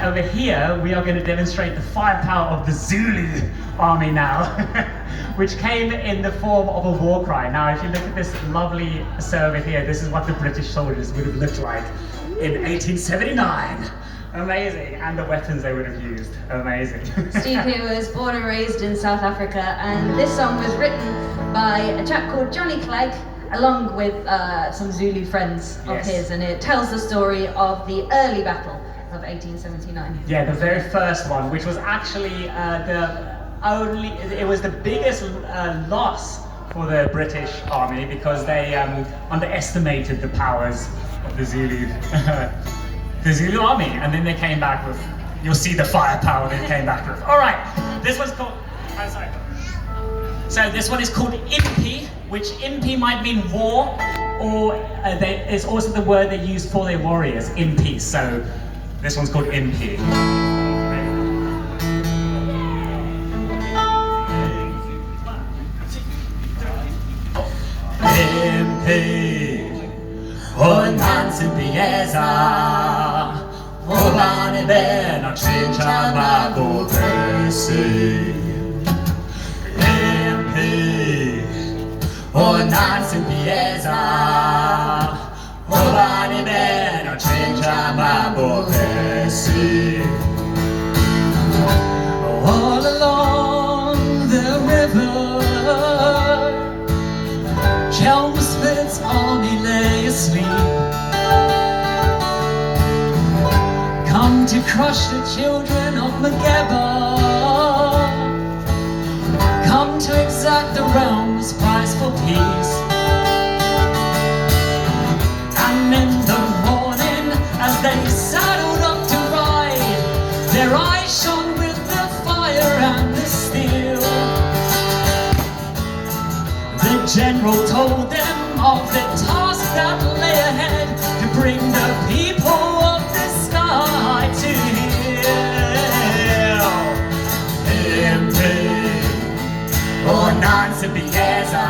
over here, we are going to demonstrate the firepower of the Zulu army now, which came in the form of a war cry. Now, if you look at this lovely server here, this is what the British soldiers would have looked like in 1879. Amazing, and the weapons they would have used. Amazing. Steve here was born and raised in South Africa, and this song was written by a chap called Johnny Clegg, along with some Zulu friends of his, and it tells the story of the early battle of 1879. Yeah, the very first one, which was actually it was the biggest loss for the British army because they underestimated the powers of the Zulu. The Zulu army, and then they came back with, you'll see the firepower they came back with. All right, this one's called, I'm sorry. So this one is called Impi, which Impi might mean war, or it's also the word they use for their warriors, Impi. So this one's called Impi. Impi, oh Nancy Pieza. Obane bena chincha mago pesi MP O Nancy Pieza Obane bena chincha mago pesi All along the river Chelmsford's army lay asleep Come to crush the children of Mageba Come to exact the realm's price for peace And in the morning as they saddled up to ride Their eyes shone with the fire and the steel The general told them of the task that lay ahead To bring the people of the sky to heal Impi, oh Nancy Pieza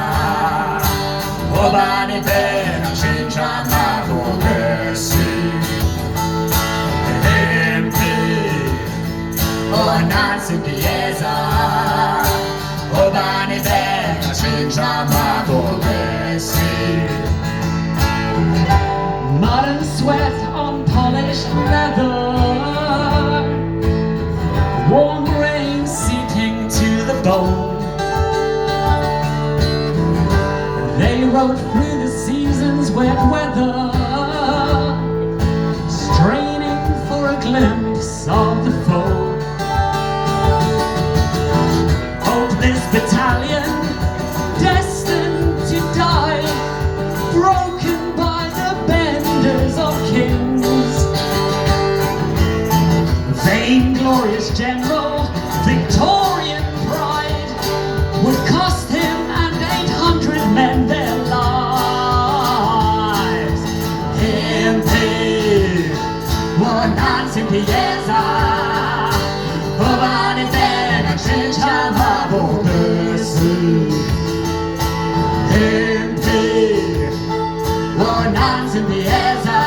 Obane bena chincha mago pesi Impi, oh Nancy Pieza Obane bena chincha mago pesi Mud and sweat on polished leather Warm rain seeping to the bone They rode through the season's wet weather Straining for a glimpse of the foe Hopeless battalion Destined to die Broken by the benders of kings Vainglorious general, Victorian pride Would cost him and 800 men their lives Impi, oh Nancy Pieza Obane bena chincha mago pesi Impi, oh Nancy Pieza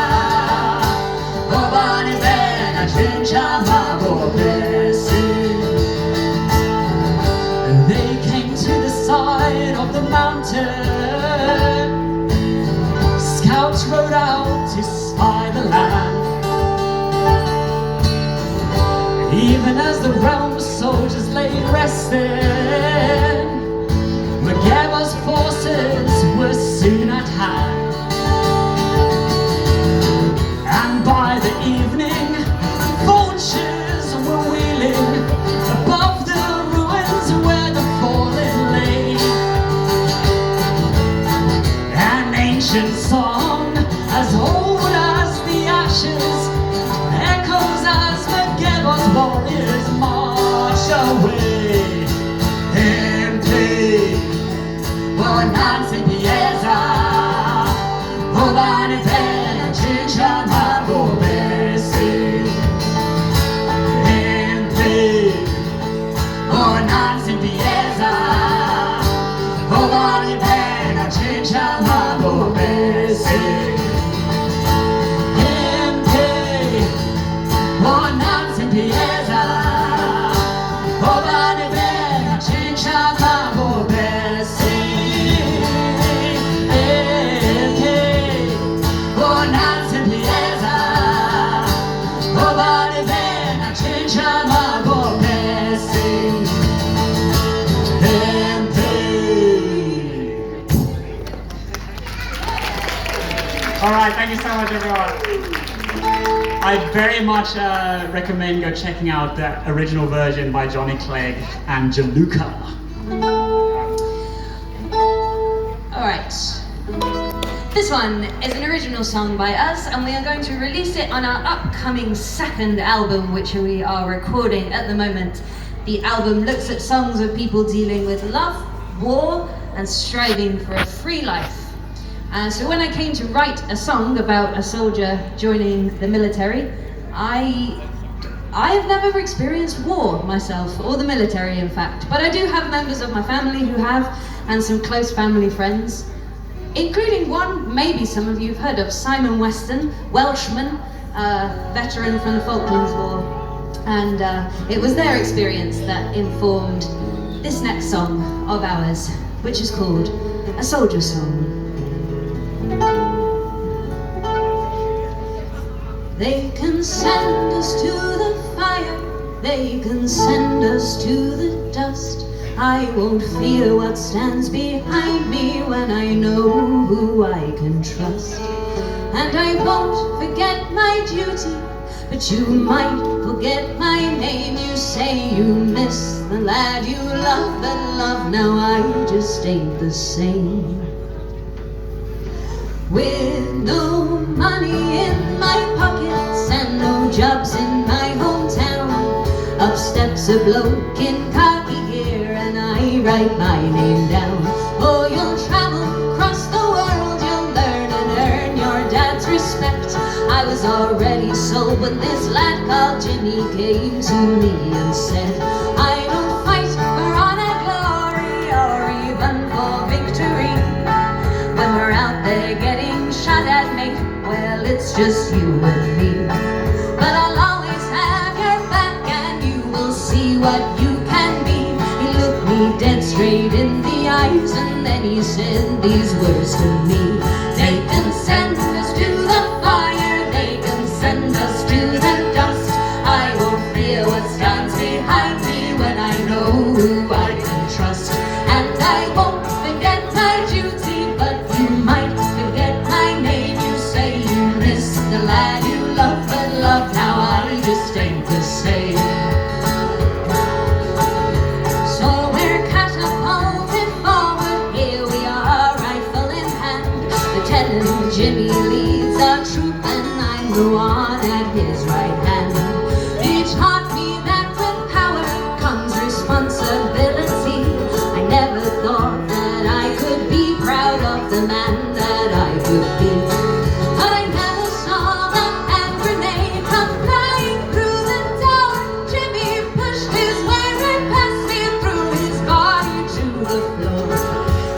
Obane bena chincha mago pesi They came to the side of the mountain Scouts rode out to spy the land Even as the realm's soldiers lay resting Mageba's forces were soon at hand And by the evening vultures were wheeling Above the ruins where the fallen lay An ancient song as old as the ashes Echoes as Mageba's warriors march away Impi, oh Nancy Pieza All right, thank you so much, everyone. I very much recommend go checking out the original version by Johnny Clegg and Jaluka. Alright. This one is an original song by us, and we are going to release it on our upcoming second album, which we are recording at the moment. The album looks at songs of people dealing with love, war, and striving for a free life. So when I came to write a song about a soldier joining the military, I have never experienced war myself, or the military in fact, but I do have members of my family who have, and some close family friends, including one maybe some of you have heard of, Simon Weston, Welshman, veteran from the Falklands War, and it was their experience that informed this next song of ours, which is called A Soldier Song. They can send us to the fire, they can send us to the dust. I won't fear what stands behind me when I know who I can trust. And I won't forget my duty, but you might forget my name. You say you miss the lad you love, but love now I just ain't the same. With no money in my pockets and no jobs in my hometown, up steps a bloke in khaki gear and I write my name down. Oh, you'll travel across the world, you'll learn and earn your dad's respect. I was already sold when this lad called Jimmy came to me and said, I don't fight for honor, glory, or even for victory. When we're out there getting shot at, mate, well, it's just you and me. But I'll always have your back and you will see what you can be. He looked me dead straight in the eyes and then he said these words to me. They can send us to the fire, they can send us to the dust. I won't fear what stands behind me when I know who I can trust. And I won't forget my duty, but you might forget my name. You say you miss the lad you love, but love now I just ain't the same. So we're catapulted forward, here we are, rifle in hand. Lieutenant Jimmy leads our troop and I'm the one at his right hand. He taught me that with power comes responsibility. I never thought that I could be proud of the man that I could be. But I never saw that hand grenade come flying through the door. Jimmy pushed his way right past me, threw his body to the floor.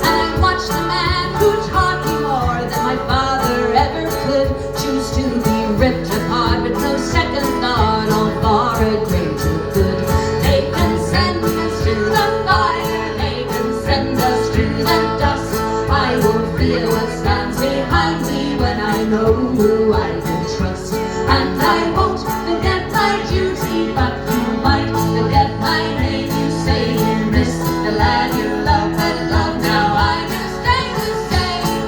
And I watched the man who taught me more than my father ever could choose to be ripped apart with no second thought, all for a greater good. They can send us to the fire, they can send us to the dust. I won't fear what stands behind me when I know who I can trust. And I won't forget my duty, but you might forget my name. You say you miss the lad you love, but love now I just ain't the same.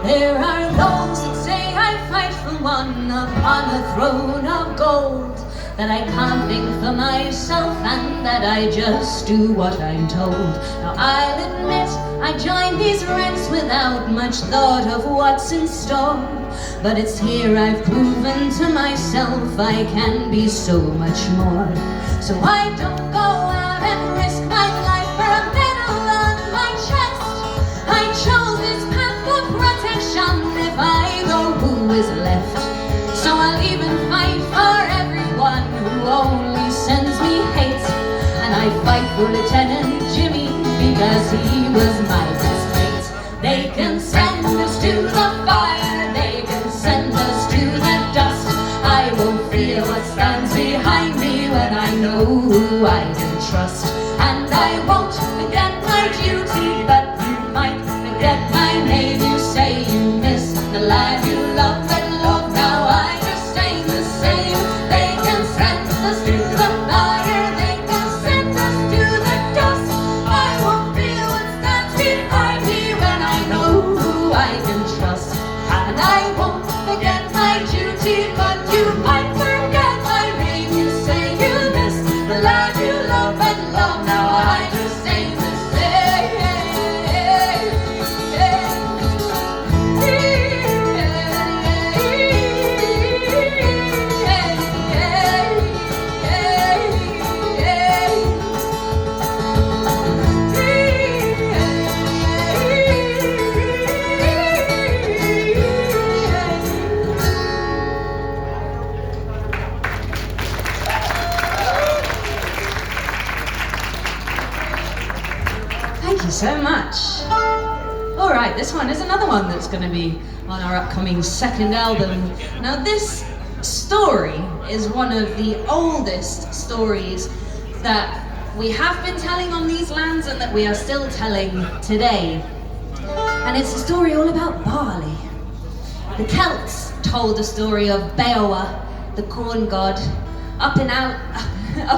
There are those that say I fight for one upon a throne of gold, that I can't think for myself and that I just do what I'm told. Now I'll admit I joined these ranks without much thought of what's in store, but it's here I've proven to myself I can be so much more. So I don't go out and risk my life for a medal on my chest. I chose this path for protection if I go who is left. So I'll even fight for everyone who only sends me hate. And I fight for Lieutenant Jimmy because he was my best mate. They can send us to the fire, they can send us to the dust. I won't fear what stands behind me when I know who I can trust. And I won't forget my duty, I won't forget my duty, but you might forget my ring. You say you miss the lad you love and love. Now I just aim to Thank you so much. All right, this one is another one that's going to be on our upcoming second album. Now, this story is one of the oldest stories that we have been telling on these lands and that we are still telling today. And it's a story all about barley. The Celts told the story of Beowulf, the corn god. Up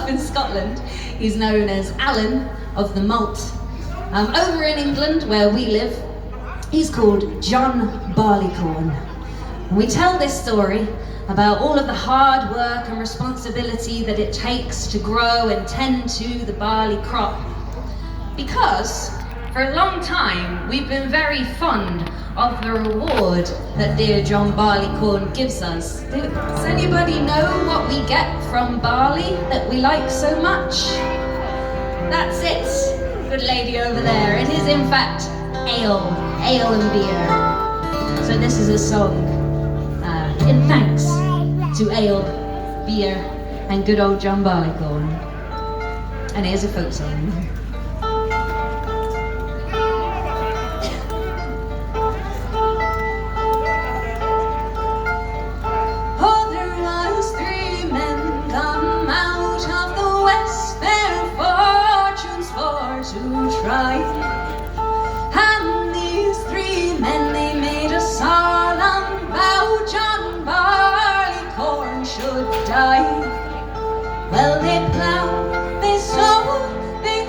in Scotland, he's known as Alan of the Malt. Over in England, where we live, he's called John Barleycorn. We tell this story about all of the hard work and responsibility that it takes to grow and tend to the barley crop. Because for a long time, we've been very fond of the reward that dear John Barleycorn gives us. Does anybody know what we get from barley that we like so much? That's it. Good lady over there. It is in fact ale and beer. So this is a song in thanks to ale, beer, and good old John Barleycorn. And here's a folk song. Oh, there was 3 men come out of the west, their fortunes for to try. And these 3 men, they made a solemn vow John Barleycorn should die. Well, they plowed, they sowed, they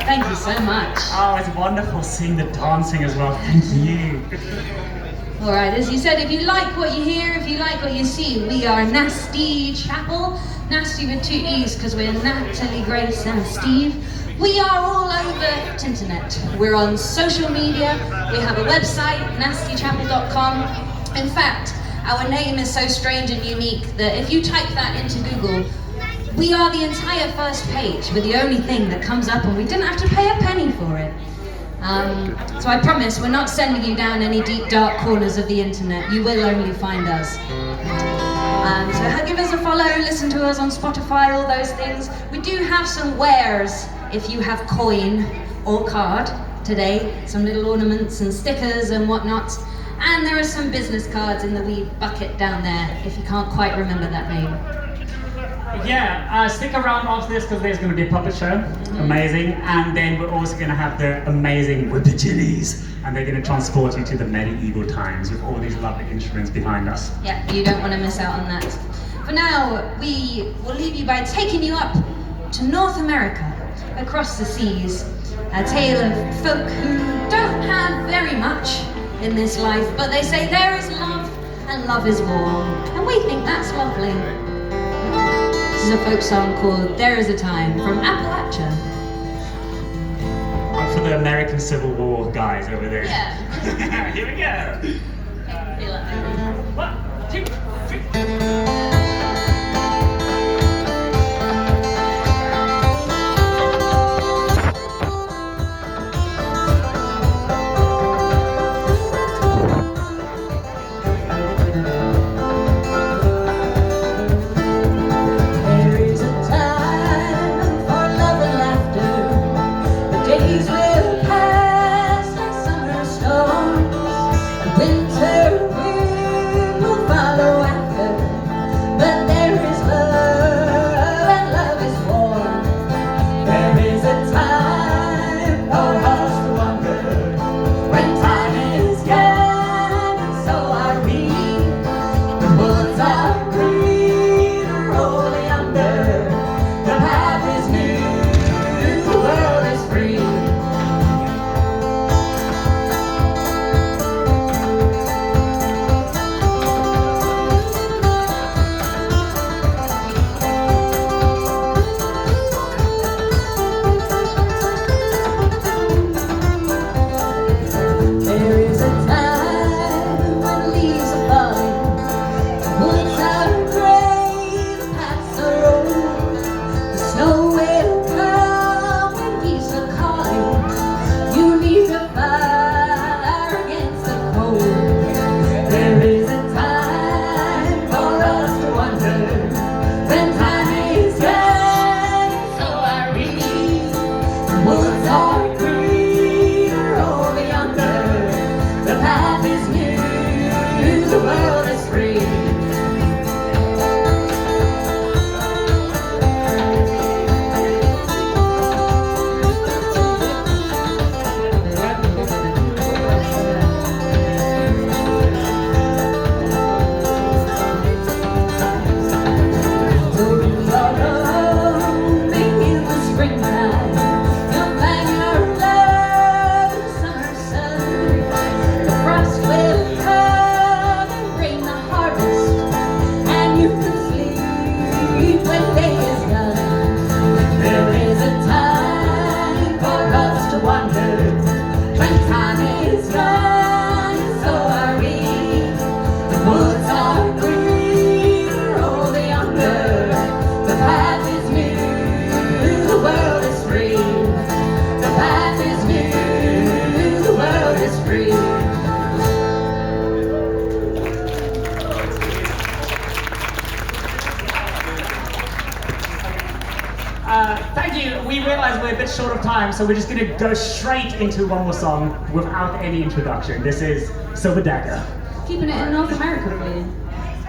Thank you so much. Oh, it's wonderful seeing the dancing as well. Thank you. All right, as you said, if you like what you hear, if you like what you see, we are Nastee Chaple. Nastee with 2 E's because we're Natalie, Grace and Steve. We are all over the internet. We're on social media. We have a website, nasteechaple.com. In fact, our name is so strange and unique that if you type that into Google, we are the entire first page. We're the only thing that comes up and we didn't have to pay a penny for it. So I promise we're not sending you down any deep dark corners of the internet. You will only find us. So give us a follow, listen to us on Spotify, all those things. We do have some wares if you have coin or card today, some little ornaments and stickers and whatnot. And there are some business cards in the wee bucket down there if you can't quite remember that name. Yeah, stick around after this because there's going to be a puppet show. Amazing. And then we're also going to have the amazing Whippajillies. And they're going to transport you to the medieval times with all these lovely instruments behind us. Yeah, you don't want to miss out on that. For now, we will leave you by taking you up to North America, across the seas. A tale of folk who don't have very much in this life, but they say there is love and love is war. And we think that's lovely. This is a folk song called There Is a Time from Appalachia. For the American Civil War guys over there. Yeah. Here we go. Feel it. 1, 2, 3. Thank you. We realize we're a bit short of time, so we're just going to go straight into one more song without any introduction. This is Silver Dagger. Keeping it in North America for you.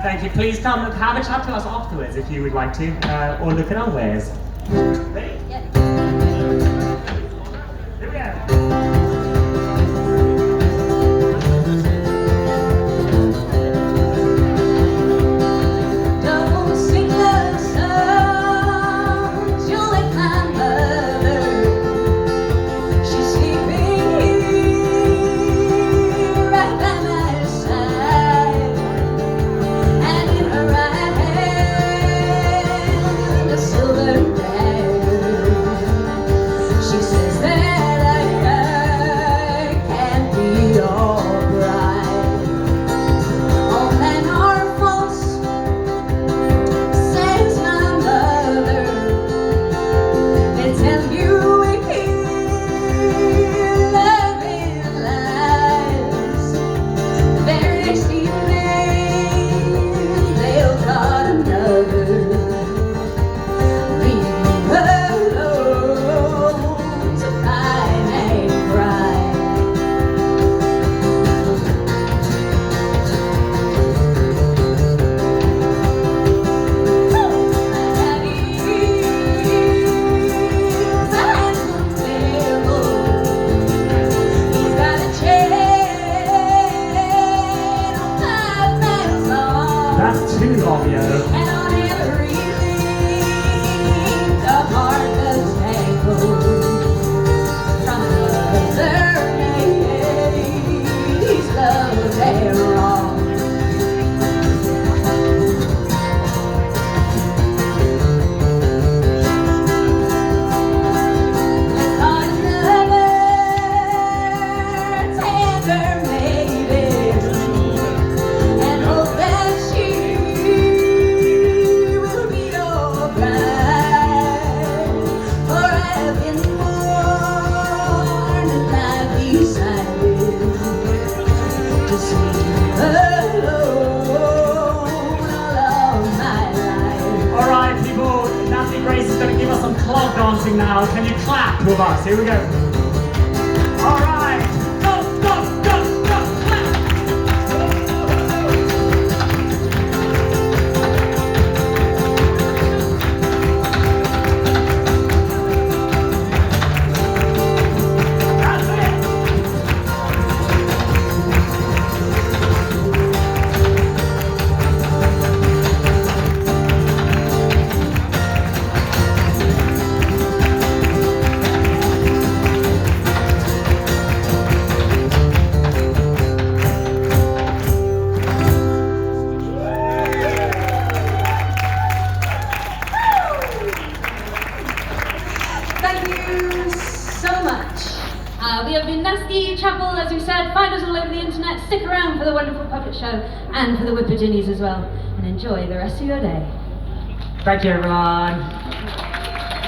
Thank you. Please come have a chat to us afterwards if you would like to, or look at our wares. Ready? Yeah. Here we go. give us some clog dancing now. Can you clap with us? Here we go. All right. Go, go, go, go, clap. That's it. Thank you so much. We have been Nastee, Chaple, as we said. Find us all over the internet. Stick around for the wonderful puppet show and for the Whipperginnies as well. And enjoy the rest of your day. Thank you, everyone.